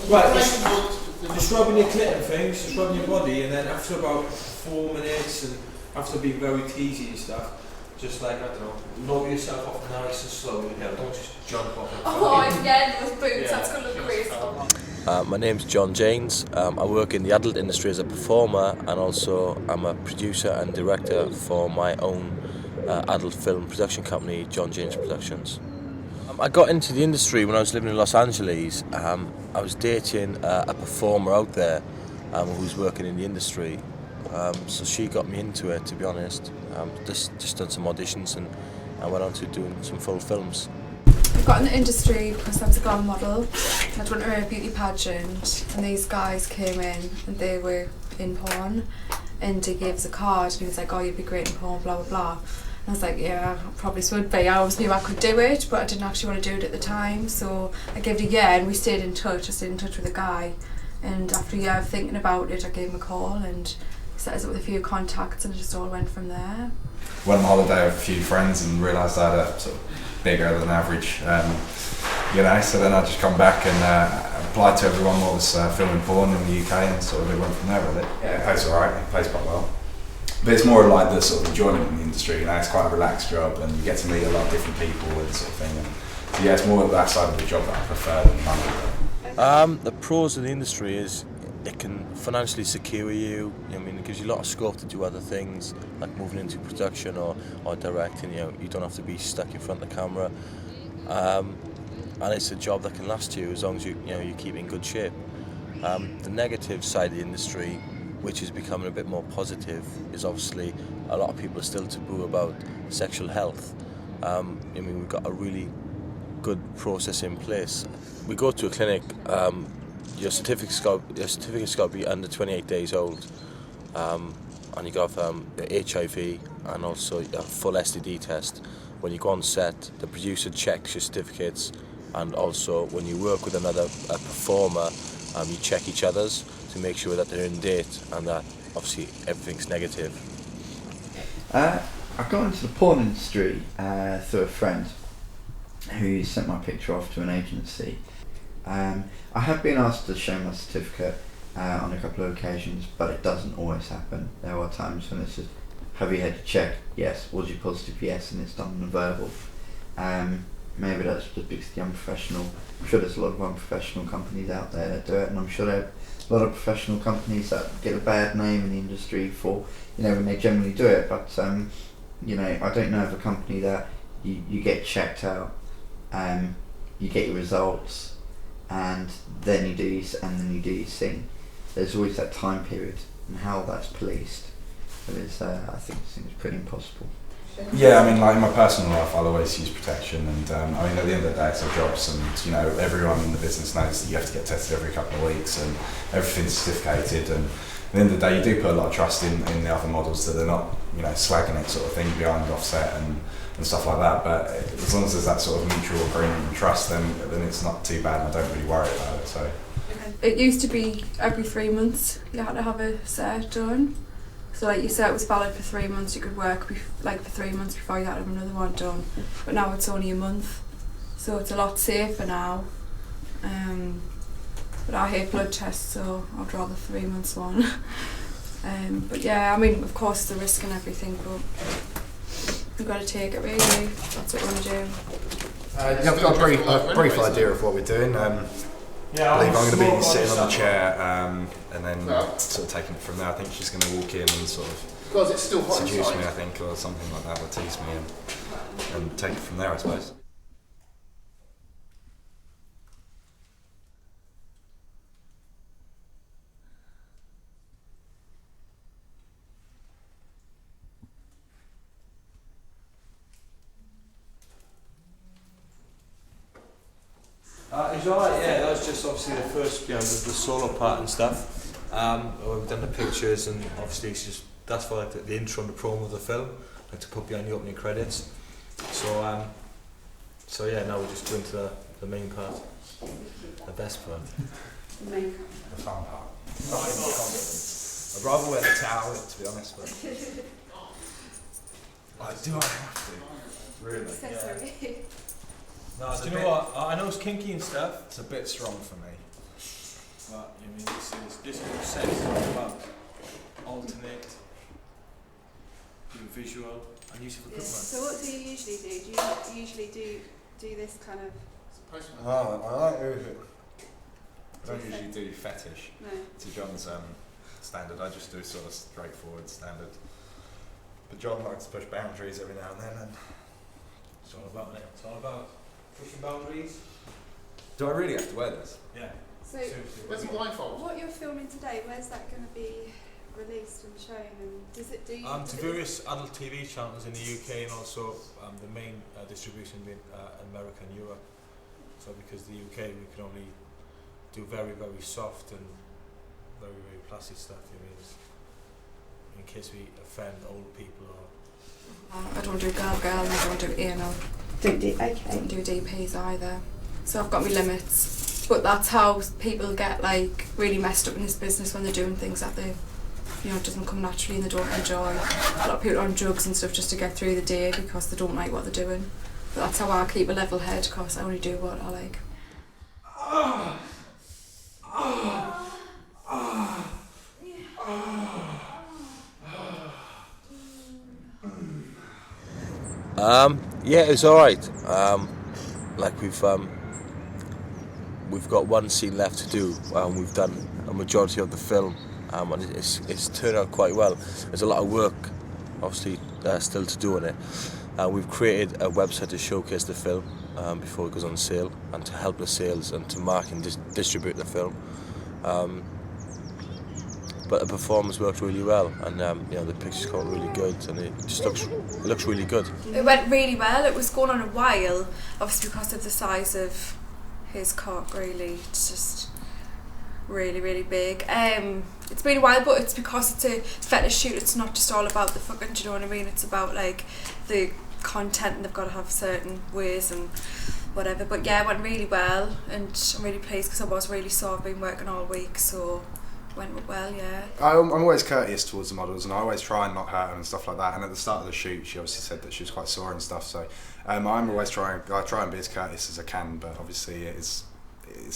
Right, just rubbing your clit and things, just rubbing your body, and then after about 4 minutes, and after being very teasy and stuff, just like, I don't know, lower yourself off nice and slowly. Yeah, don't just jump off. Yeah, those boots, that's going to look graceful. My name's John Janes. I work in the adult industry as a performer, and also I'm a producer and director for my own adult film production company, John Janes Productions. I got into the industry when I was living in Los Angeles. I was dating a performer out there who was working in the industry. So she got me into it, to be honest. Just done some auditions and I went on to doing some full films. I got in the industry because I was a glam model. I'd run a beauty pageant and these guys came in and they were in porn, and he gave us a card and he was like, oh, you'd be great in porn, blah blah blah. And I was like, yeah, I probably would be. I always knew I could do it, but I didn't actually want to do it at the time, so I gave it a year and we stayed in touch. I stayed in touch with a guy, and after a year of thinking about it, I gave him a call and set us up with a few contacts, and it just all went from there. Went on holiday with a few friends and realised I had a sort of bigger than average, so then I just come back and applied to everyone what was filming porn in the UK, and sort of it went from there really. Yeah, it pays alright, it pays quite well. But it's more like the sort of enjoyment in the industry, it's quite a relaxed job and you get to meet a lot of different people and sort of thing. And so yeah, it's more that side of the job that I prefer than the money. The pros of the industry is it can financially secure you. It gives you a lot of scope to do other things, like moving into production or directing. You don't have to be stuck in front of the camera, and it's a job that can last you as long as you keep in good shape. The negative side of the industry, which is becoming a bit more positive, is obviously a lot of people are still taboo about sexual health. We've got a really good process in place. We go to a clinic. Your certificate's got to be under 28 days old, and you got HIV and also a full STD test. When you go on set, the producer checks your certificates, and also when you work with a performer, you check each other's to make sure that they're in date and that obviously everything's negative. I got into the porn industry through a friend who sent my picture off to an agency. I have been asked to show my certificate on a couple of occasions, but it doesn't always happen. There are times when it's just, have you had a check? Yes. Was you positive? Yes, and it's done on a verbal. Maybe that's just because the unprofessional. I'm sure there's a lot of unprofessional companies out there that do it, and I'm sure there are a lot of professional companies that get a bad name in the industry for, when they generally do it. But I don't know of a company that you get checked out, you get your results, and then you do your scene. There's always that time period, and how that's policed. I think it's pretty impossible. Yeah, like in my personal life, I'll always use protection, and at the end of the day, it's our jobs, and everyone in the business knows that you have to get tested every couple of weeks, and everything's certificated. And at the end of the day, you do put a lot of trust in the other models that they're not, slagging it sort of thing behind offset and stuff like that. But as long as there's that sort of mutual agreement and trust, then it's not too bad, and I don't really worry about it. So it used to be every 3 months you had to have a set done. So like you said, it was valid for 3 months. You could work for 3 months before you had to have another one done. But now it's only a month, so it's a lot safer now. But I hate blood tests, so I'd rather 3 months one. But yeah, of course the risk and everything, but we've got to take it really. That's what we want to do. I've got a brief idea of what we're doing. I believe I'm going to be sitting on the chair and then sort of taking it from there. I think she's going to walk in and sort of seduce me, I think, or something like that, or tease me, and take it from there, I suppose. It's alright, yeah, that was just obviously the first, the solo part and stuff. We've done the pictures, and obviously that's for like the intro and the promo of the film, like to put behind the opening credits. So yeah, now we're just going to the main part, the best part. The main the fun part. I'd rather wear the towel, to be honest, but do I have to? Really? No, do you know what? I know it's kinky and stuff. It's a bit strong for me. But I mean, this whole set is all about alternate, do visual, and use of equipment. So what do you usually do? Do you usually do this kind of? Oh, I like it. I don't usually do fetish. No. To John's standard, I just do sort of straightforward standard. But John likes to push boundaries every now and then. And It's all about it. It's all about pushing boundaries. do I really have to wear this? Yeah. So Seriously. Where's the blindfold? what you're filming today, where's that going to be released and shown? And does it do? To various adult TV channels in the UK and also the main distribution being America and Europe. So because the UK we can only do very, very soft and very, very classy stuff. I mean, in case we offend old people or. I don't do girl, and I don't do anal. Don't do. Okay. Don't do DPs either. So I've got my limits. But that's how people get like really messed up in this business when they're doing things that they, you know, it doesn't come naturally and they don't enjoy. A lot of people are on drugs and stuff just to get through the day because they don't like what they're doing. But that's how I keep a level head because I only do what I like. Yeah, it was alright. Like we've got one scene left to do. We've done a majority of the film, and it's turned out quite well. There's a lot of work, obviously, still to do on it. We've created a website to showcase the film before it goes on sale, and to help the sales and to market and distribute the film. But the performance worked really well, and you know, the pictures come out really good, and it just looks really good. It went really well. It was going on a while, obviously because of the size of his cock. Really, it's just really, really big. It's been a while, but it's because it's a fetish shoot. It's not just all about the fucking. Do you know what I mean? It's about like the content, and they've got to have certain ways and whatever. But yeah, it went really well, and I'm really pleased because I was really sore. I've been working all week, so. Went well, yeah. I'm always courteous towards the models, and I always try and not hurt them and stuff like that. And at the start of the shoot, she obviously said that she was quite sore and stuff. So I'm always I try and be as courteous as I can. But obviously, it's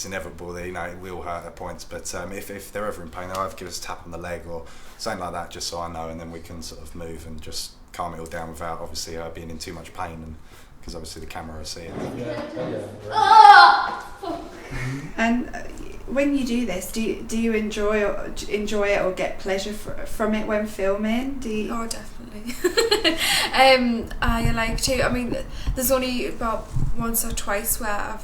inevitable that, you know, it will hurt at points. But if they're ever in pain, they'll either give us a tap on the leg or something like that, just so I know, and then we can sort of move and just calm it all down without obviously her being in too much pain, and because obviously the camera will see it. And when you do this, do you enjoy it or get pleasure from it when filming? Do you? Oh, definitely. I like to. I mean, there's only about once or twice where I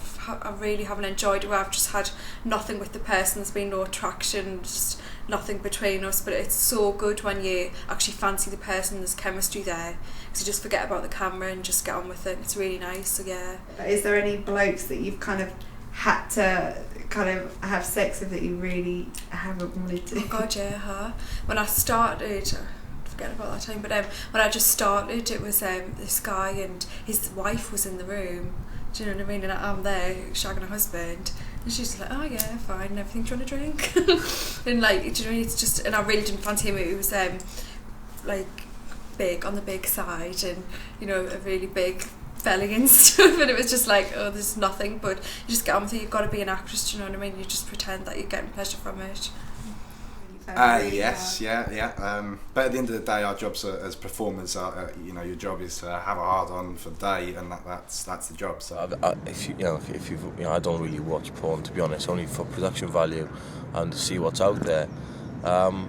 really haven't enjoyed it, where I've just had nothing with the person. There's been no attraction, just nothing between us. But it's so good when you actually fancy the person. There's chemistry there, because you just forget about the camera and just get on with it. It's really nice. So yeah. Is there any blokes that you've kind of had to kind of have sex with that you really haven't wanted to? Oh God, yeah. When I started, forget about that time, but when I just started, it was this guy and his wife was in the room. Do you know what I mean? And I'm there shagging her husband, and she's like, "Oh yeah, fine, everything. Do you want a drink?" And like, do you know what I mean? It's just, and I really didn't fancy him. It was like big on the big side, and you know, a really big belly and stuff, and it was just like, oh, there's nothing, but you just get on with it. You've got to be an actress, do you know what I mean? You just pretend that you're getting pleasure from it. Yes, yeah. But at the end of the day, our jobs as performers are, you know, your job is to have a hard on for the day, and that's the job. So if you I don't really watch porn, to be honest, only for production value and to see what's out there. You know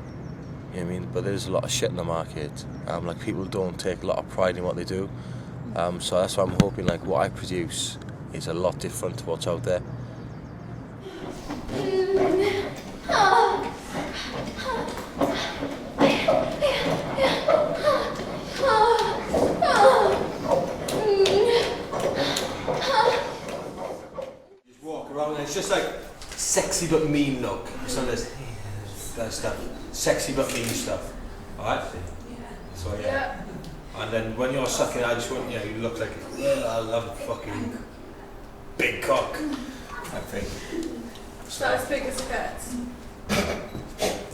what I mean? But there's a lot of shit in the market. Like, people don't take a lot of pride in what they do. So that's why I'm hoping like what I produce is a lot different to what's out there. Just walk around and it's just like sexy but mean look. So there's that stuff. Sexy but mean stuff. Alright? So yeah. And then when you're sucking, I just want, you know, you look like, I love a fucking big cock, I think. So as big as it gets.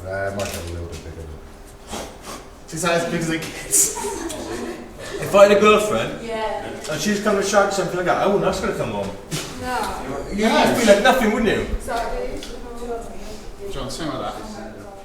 it might get a little bit bigger. Is that as big as it gets? If I had a girlfriend, Yeah. and she's come to shag something like that, I wouldn't ask her to come home. No. You'd feel like nothing, wouldn't you? Exactly. John, something like that.